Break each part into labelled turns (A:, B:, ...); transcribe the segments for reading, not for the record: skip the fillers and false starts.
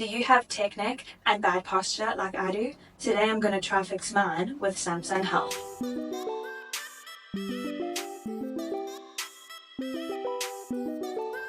A: Do you have tech neck and bad posture like I do? Today I'm going to try fix mine with Samsung Health.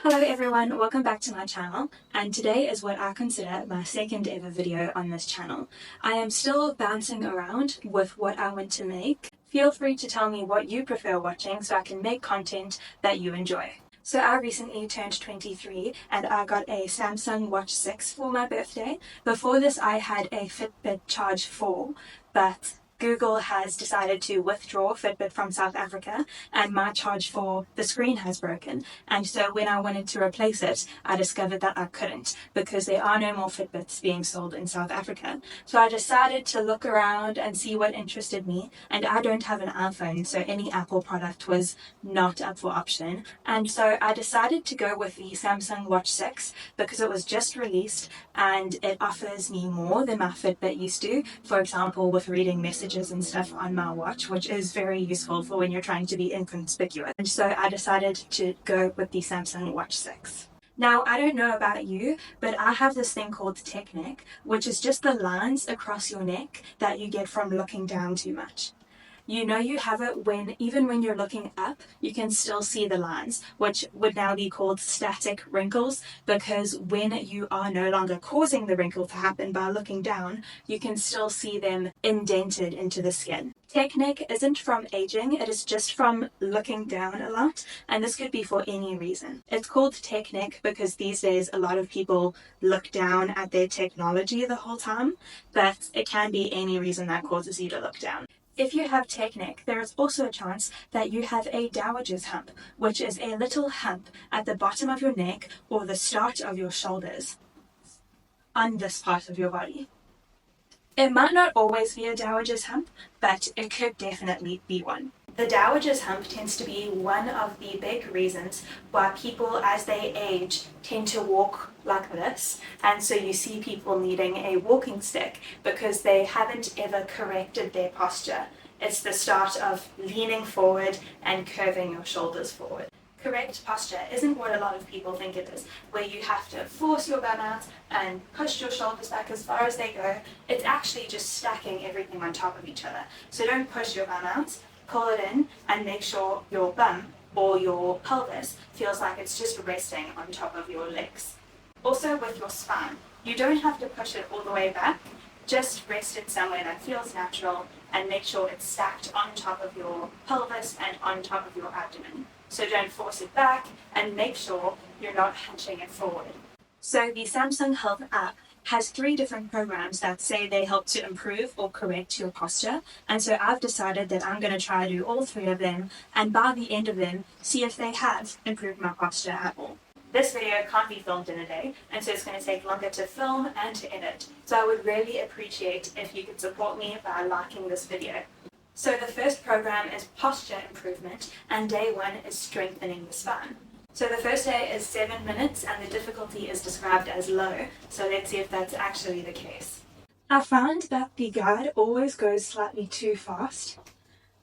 A: Hello everyone, welcome back to my channel, and today is what I consider my second ever video on this channel. I am still bouncing around with what I want to make. Feel free to tell me what you prefer watching so I can make content that you enjoy. So I recently turned 23 and I got a Samsung Watch 6 for my birthday. Before this I had a Fitbit Charge 4, but Google has decided to withdraw Fitbit from South Africa and my Charge 4, the screen has broken. And so when I wanted to replace it, I discovered that I couldn't because there are no more Fitbits being sold in South Africa. So I decided to look around and see what interested me, and I don't have an iPhone, so any Apple product was not up for option. And so I decided to go with the Samsung Watch 6 because it was just released and it offers me more than my Fitbit used to. For example, with reading messages and stuff on my watch, which is very useful for when you're trying to be inconspicuous. And so I decided to go with the Samsung Watch 6. Now, I don't know about you, but I have this thing called tech neck, which is just the lines across your neck that you get from looking down too much. You know you have it when, even when you're looking up, you can still see the lines, which would now be called static wrinkles, because when you are no longer causing the wrinkle to happen by looking down, you can still see them indented into the skin. Tech neck isn't from aging, it is just from looking down a lot, and this could be for any reason. It's called tech neck because these days a lot of people look down at their technology the whole time, but it can be any reason that causes you to look down. If you have tech neck, there is also a chance that you have a dowager's hump, which is a little hump at the bottom of your neck or the start of your shoulders on this part of your body. It might not always be a dowager's hump, but it could definitely be one. The dowager's hump tends to be one of the big reasons why people as they age tend to walk like this, and so you see people needing a walking stick because they haven't ever corrected their posture. It's the start of leaning forward and curving your shoulders forward. Correct posture isn't what a lot of people think it is, where you have to force your bum out and push your shoulders back as far as they go. It's actually just stacking everything on top of each other. So don't push your bum out, pull it in, and make sure your bum or your pelvis feels like it's just resting on top of your legs. Also with your spine, you don't have to push it all the way back, just rest it somewhere that feels natural and make sure it's stacked on top of your pelvis and on top of your abdomen. So don't force it back and make sure you're not hunching it forward. So the Samsung Health app has 3 different programs that say they help to improve or correct your posture, and so I've decided that I'm going to try to do all 3 of them, and by the end of them, see if they have improved my posture at all. This video can't be filmed in a day, and so it's going to take longer to film and to edit, so I would really appreciate if you could support me by liking this video. So the first program is posture improvement, and day 1 is strengthening the spine. So the first day is 7 minutes and the difficulty is described as low, so let's see if that's actually the case. I found that the guide always goes slightly too fast.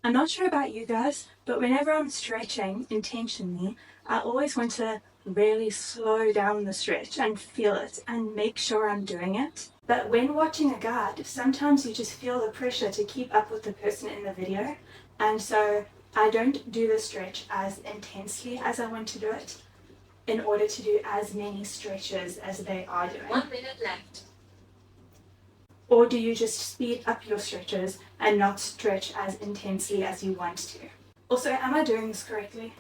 A: I'm not sure about you guys, but whenever I'm stretching intentionally, I always want to really slow down the stretch and feel it and make sure I'm doing it. But when watching a guide, sometimes you just feel the pressure to keep up with the person in the video, and so I don't do the stretch as intensely as I want to do it in order to do as many stretches as they are doing.
B: 1 minute left.
A: Or do you just speed up your stretches and not stretch as intensely as you want to? Also, am I doing this correctly?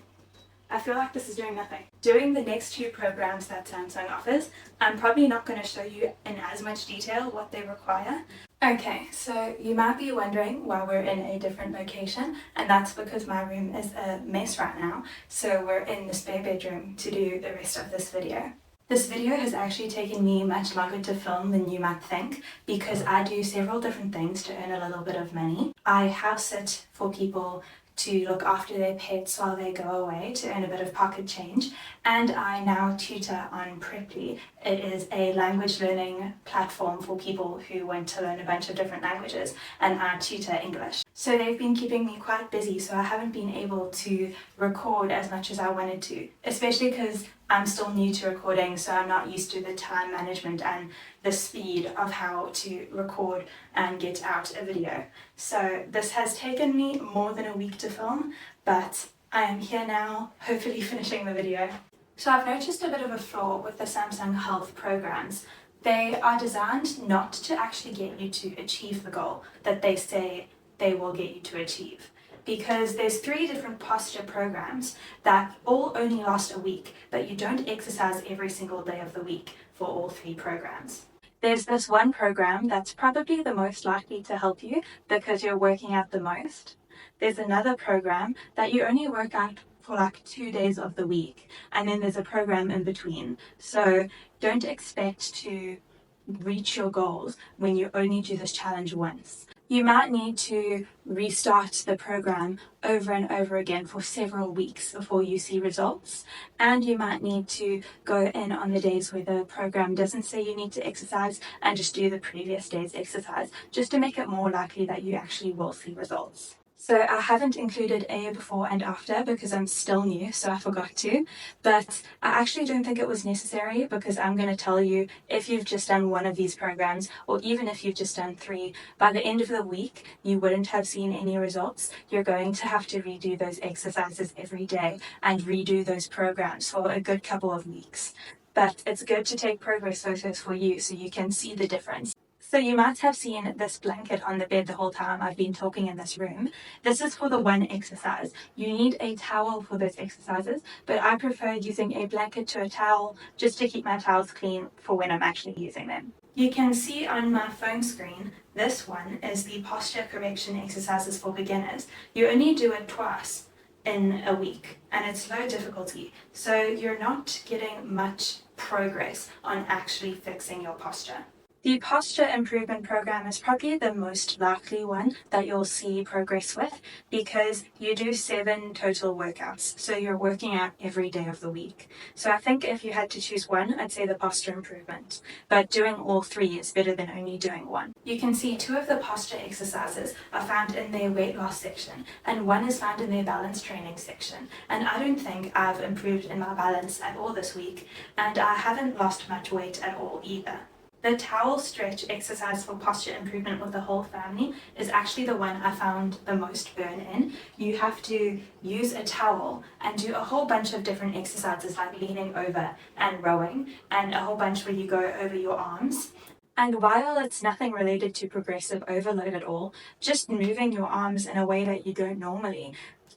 A: I feel like this is doing nothing. Doing the next 2 programs that Samsung offers, I'm probably not going to show you in as much detail what they require. Okay, so you might be wondering why we're in a different location, and that's because my room is a mess right now, so we're in the spare bedroom to do the rest of this video. This video has actually taken me much longer to film than you might think because I do several different things to earn a little bit of money. I house sit for people to look after their pets while they go away to earn a bit of pocket change, and I now tutor on Preply. It is a language learning platform for people who want to learn a bunch of different languages, and I tutor English. So they've been keeping me quite busy, so I haven't been able to record as much as I wanted to, especially because I'm still new to recording, so I'm not used to the time management and the speed of how to record and get out a video. So this has taken me more than a week to film, but I am here now, hopefully finishing the video. So I've noticed a bit of a flaw with the Samsung Health programs. They are designed not to actually get you to achieve the goal that they say they will get you to achieve. Because there's 3 different posture programs that all only last a week, but you don't exercise every single day of the week for all 3 programs. There's this one program that's probably the most likely to help you because you're working out the most. There's another program that you only work out for like 2 days of the week, and then there's a program in between. So don't expect to reach your goals when you only do this challenge once. You might need to restart the program over and over again for several weeks before you see results, and you might need to go in on the days where the program doesn't say you need to exercise and just do the previous day's exercise, just to make it more likely that you actually will see results. So I haven't included a before and after because I'm still new, so I forgot to, but I actually don't think it was necessary because I'm going to tell you, if you've just done one of these programs, or even if you've just done 3, by the end of the week, you wouldn't have seen any results. You're going to have to redo those exercises every day and redo those programs for a good couple of weeks. But it's good to take progress photos for you so you can see the difference. So you might have seen this blanket on the bed the whole time I've been talking in this room. This is for the one exercise. You need a towel for those exercises, but I prefer using a blanket to a towel just to keep my towels clean for when I'm actually using them. You can see on my phone screen, this one is the posture correction exercises for beginners. You only do it twice in a week, and it's low difficulty, so you're not getting much progress on actually fixing your posture. The posture improvement program is probably the most likely one that you'll see progress with because you do 7 total workouts, so you're working out every day of the week. So I think if you had to choose one, I'd say the posture improvement, but doing all 3 is better than only doing one. You can see 2 of the posture exercises are found in their weight loss section, and 1 is found in their balance training section. And I don't think I've improved in my balance at all this week, and I haven't lost much weight at all either. The towel stretch exercise for posture improvement with the whole family is actually the one I found the most burn in. You have to use a towel and do a whole bunch of different exercises like leaning over and rowing, and a whole bunch where you go over your arms. And while it's nothing related to progressive overload at all, just moving your arms in a way that you don't normally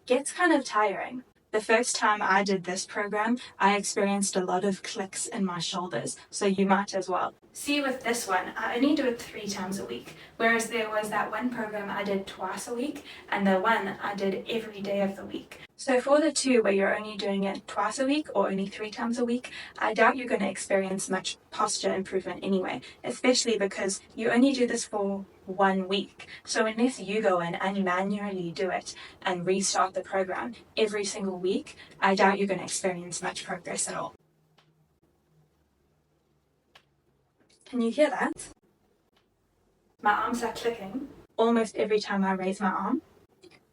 A: gets kind of tiring. The first time I did this program, I experienced a lot of clicks in my shoulders, so you might as well. See, with this one, I only do it 3 times a week, whereas there was that one program I did twice a week, and the one I did every day of the week. So for the 2 where you're only doing it twice a week or only 3 times a week, I doubt you're going to experience much posture improvement anyway, especially because you only do this for 1 week. So unless you go in and manually do it and restart the program every single week, I doubt you're going to experience much progress at all. Can you hear that? My arms are clicking almost every time I raise my arm.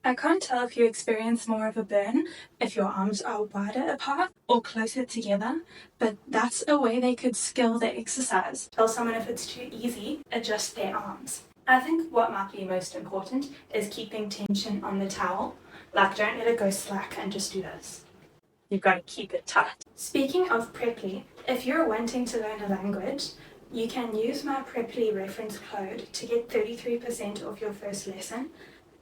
A: I can't tell if you experience more of a burn if your arms are wider apart or closer together, but that's a way they could skill the exercise. Tell someone if it's too easy, adjust their arms. I think what might be most important is keeping tension on the towel. Like, don't let it go slack and just do this. You've got to keep it tight. Speaking of Preply, if you're wanting to learn a language, you can use my Preply reference code to get 33% off your first lesson,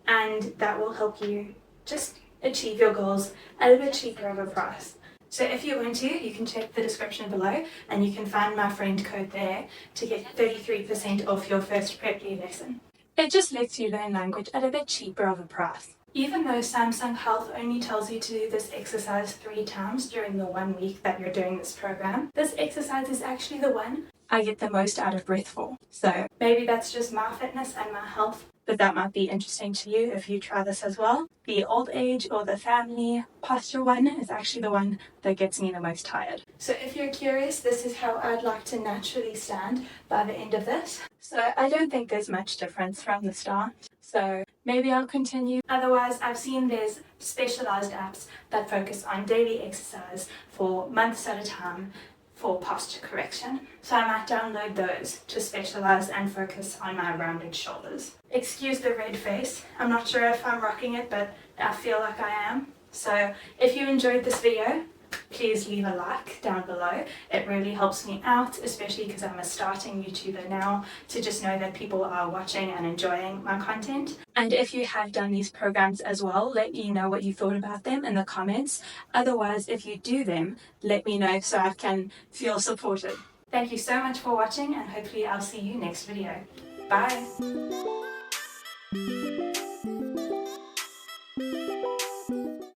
A: and that will help you just achieve your goals at a bit cheaper of a price. So if you want to, you can check the description below and you can find my friend code there to get 33% off your first Preply lesson. It just lets you learn language at a bit cheaper of a price. Even though Samsung Health only tells you to do this exercise 3 times during the 1 week that you're doing this program, this exercise is actually the one I get the most out of breath for. So maybe that's just my fitness and my health, but that might be interesting to you if you try this as well. The old age or the family posture one is actually the one that gets me the most tired. So if you're curious, this is how I'd like to naturally stand by the end of this. So I don't think there's much difference from the start. So maybe I'll continue. Otherwise, I've seen there's specialized apps that focus on daily exercise for months at a time for posture correction. So I might download those to specialize and focus on my rounded shoulders. Excuse the red face. I'm not sure if I'm rocking it, but I feel like I am. So if you enjoyed this video, please leave a like down below. It really helps me out, especially because I'm a starting YouTuber now, to just know that people are watching and enjoying my content. And if you have done these programs as well, let me know what you thought about them in the comments. Otherwise, if you do them, let me know so I can feel supported. Thank you so much for watching, and hopefully I'll see you next video. Bye!